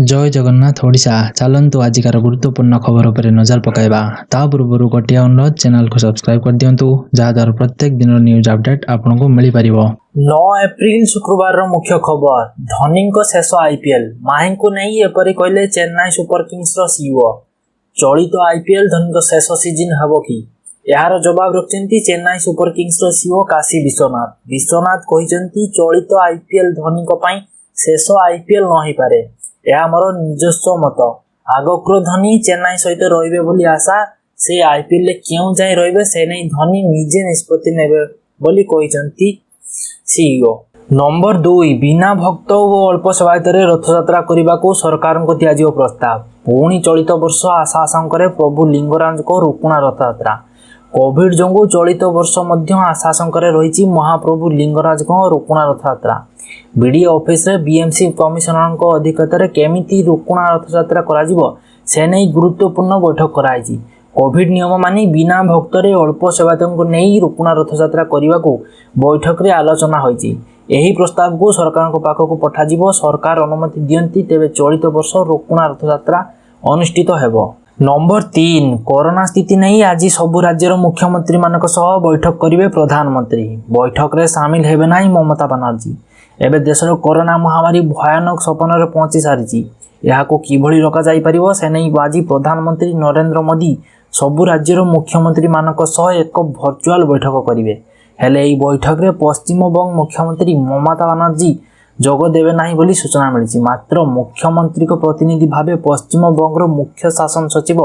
जय जगन्नाथ ओडिशा चलतु आजिकार गुरुत्वपूर्ण खबर उपर नजर पकाइबा ता पूर्व गोटे अनुरोध चैनल को सब्सक्राइब कर दियंतु जहाद्वारा प्रत्येक दिन न्यूज अपडेट आपको मिल पार। 9 एप्रिल शुक्रवार मुख्य खबर धोनी को शेष आईपीएल माही को नहीं एपरी कहले चेन्नई सुपर किंग्स सीईओ। चलित आईपीएल धोनी को शेष सीजन हेब कि यार जवाब रखिंट Chennai Super Kings CEO Kashi Vishwanath. Vishwanath कहते चलित आईपीएल धोनी शेष आईपीएल न हो पारे, यह मोर निजस्व मत। आगक धोनी चेन्नई सहित रहिबे बोली आशा, से आईपीएल ले क्यों जाई रहिबे से नहीं धोनी निजे निष्पत्ति नेबे बोली कहिसंती सीईओ। नंबर 2 बिना भक्त और अल्प सेवायत रथयात्रा करने को सरकार को दिया प्रस्ताव। पुणी चलित वर्ष आशा आशंकर प्रभु लिंगराज को रुकुणा रथयात्रा। कोविड जो चलित वर्ष आशा आशंकर रही महाप्रभु लिंगराज को रुकुणा रथयात्रा। बीडीए ऑफिस रे बीएमसी कमिशनर अध्यक्षतार केमिति रुकुणा रथयात्रा करा से नहीं गुरुत्वपूर्ण बैठक कराई। कोविड नियम मानी बिना भक्तरे अल्प सेवायत को नहीं रुकुणा रथयात्रा करने को बैठक रे आलोचना होईची। यही प्रस्ताव को सरकार पाखक पठाजिबो। सरकार अनुमति दियंती तेबे चलित वर्ष रुकुणा रथयात्रा अनुष्ठित हेबो। नंबर 3 कोरोना स्थिति नहीं आज सबु राज्यर मुख्यमंत्री मानक सह बैठक करिवे प्रधानमंत्री। बैठक रे शामिल हेबे नाही ममता बनर्जी। एबे देशर कोरोना महामारी भयानक सपन रे पहुंची सारिची। यह किभली रोका जाई परिबो से नहीं आज प्रधानमंत्री नरेंद्र मोदी सबु राज्यर मुख्यमंत्री मानक सह एक वर्चुअल बैठक करिवे। हेले एही बैठक रे पश्चिमबंग मुख्यमंत्री ममता बनर्जी जोग देवे नाही बोली सूचना मिली। मात्र मुख्यमंत्री को प्रतिनिधि भावे पश्चिमबंग मुख्य शासन सचिव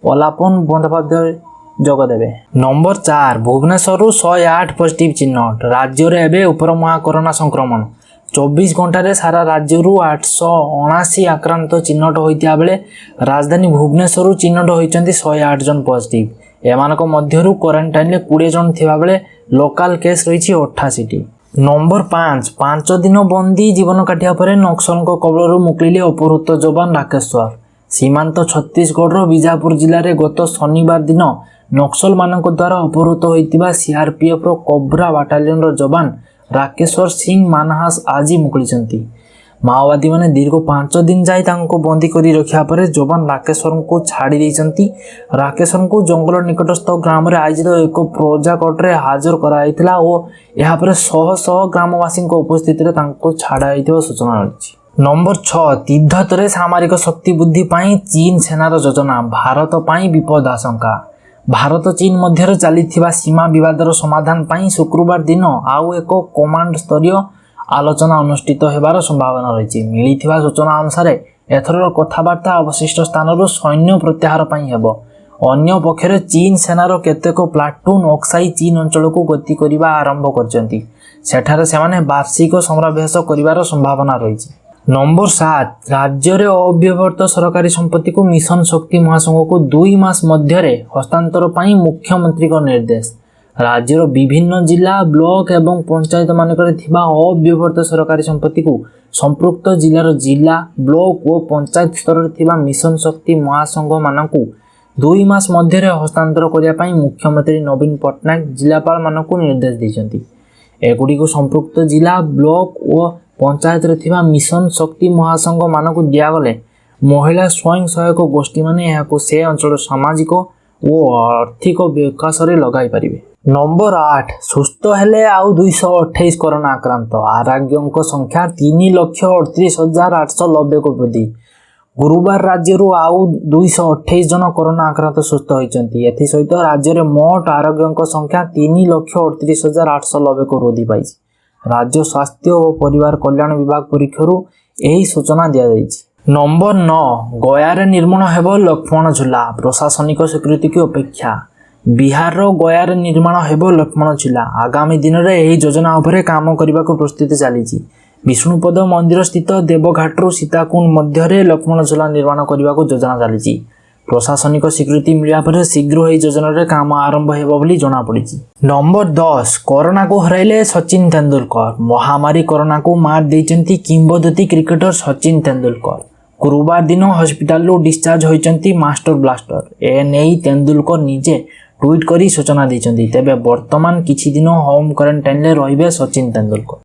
पलापन बंदोपाध्याय जोग देवे। नंबर 4 भुवनेश्वर 108 पॉजिटिव चिन्हट। राज्य रे एबे उपरमुहा कोरोना संक्रमण 24 घंटे सारा राज्य 879 आक्रांत चिन्हट होइतिया बेले राजधानी भुवनेश्वर चिन्हट होइचंती 108 जन पॉजिटिव। एमानक मध्यरु क्वारंटाइन ले 20 जन थिबा बेले लोकल केस रहिछि 88टी। नंबर 5 दिन बंदी जीवन काटिया परे नक्सल कबलर मुक्लिले अपहृत जवान राकेश्वर। सीमांत छत्तीसगढ़ बीजापुर जिले में गत शनिवार दिन नक्सल मानक द्वारा अपहृत होइतिबा सीआरपीएफ कोब्रा बाटालियन जवान राकेश्वर सिंह मानहास आज मुक्लिचंती। माओवादी माने दीर्घ 5 दिन जाई तांको बंदी करी रखिया परे जवान राकेश्वर को छाड़ी देइचंती। राकेश्वर को जंगल निकटस्थ ग्राम रे आयोजित एक प्रोजेक्ट रे हाजर कराइथिला और यहाँ पर शह ग्रामवासी उपस्थित रे तांको छाड़ाइथिबा सूचना मिलछि। नंबर 6 तिब्बत रे सामरिक शक्ति वृद्धि पाई चीन सेनार योजना। भारत पाई विपद आशंका। भारत चीन मध्य चलीथिबा सीमा विवादर समाधान पाई शुक्रवार दिन आउ एक कमांड स्तरीय आलोचना अनुष्ठित होबार संभावना रही। मिलिथिबा सूचना अनुसार एथर कथबार्ता अवशिष्ट स्थान सैन्य प्रत्याहार पाई हेबो। अन्य पक्षर चीन सेनार केतेक प्लाटून ओक्साई चीन अंचल को गति करने आरंभ करचंती। सेठारे सेमाने वार्षिक समावेश करिवार संभावना रही। नंबर 7 राज्य रे अव्यवहृत सरकारी संपत्ति को मिशन शक्ति महासंघ को 2 मास मध्य हस्तांतर पाई मुख्यमंत्री को निर्देश। राज्यर विभिन्न जिला ब्लॉक एवं पंचायत मानकर थिबा अव्यवहृत सरकारी संपत्ति को संपृक्त जिलार जिला ब्लॉक और पंचायत स्तर रे थिबा मिशन शक्ति महासंघ मानकु 2 मास मध्य हस्तांतर करिया पाई मुख्यमंत्री नवीन पट्टनायक जिलापाल मानकु निर्देश दैछंती। एगुडी को संपृक्त जिला ब्लॉक और पंचायत रे थिबा मिशन शक्ति महासंघ मानकु दिया गले महिला स्वयं सहायक गोष्ठी माने यहाको से अंचल सामाजिक और आर्थिक विकास रे लगाई परिबे। नंबर 8 सुस्थ हेले आउ 228 कोरोना आक्रांत। आरोग्यों संख्या 3,38,890 को वृद्धि। गुरुवार राज्य आउ 228 जन कोरोना आक्रांत सुस्थ होइचंती। एथि सहित राज्य रे मोट आरोग्यों संख्या 3,38,890 को वृद्धि पाइछि। राज्य स्वास्थ्य और परिवार कल्याण विभाग परीक्षारू यही सूचना दिया जाइछि। नंबर 9 गया रे निर्माण हेबो लक्ष्मण झूला। प्रशासनिक स्वीकृति की अपेक्षा। बिहार रो गया रे निर्माण हेबो लक्ष्मण झूला। आगामी दिन रे एही योजना उपरे काम करबा को प्रस्तुति चलीछि। विष्णुपद मंदिर स्थित देवघाट रु सीताकुंड मध्य रे लक्ष्मण झूला निर्माण करबा को योजना चलीछि। प्रशासनिक स्वीकृति मिलिया पर शीघ्र एही योजना रे काम आरंभ हेबो बोली जणा पड़िछि। नंबर 10 कोरोना को हराइले सचिन तेंदुलकर। महामारी कोरोना को मार दैचंती किंवदंती क्रिकेटर सचिन तेंदुलकर। गुरुवार दिन हॉस्पिटल रो डिस्चार्ज होइचंती मास्टर ब्लास्टर। ए नै तेंदुलकर निजे ट्वीट करी सूचना दैचंती। तेबे वर्तमान किछि दिन होम क्वारंटाइन ले रहिबे सचिन तेंदुलकर।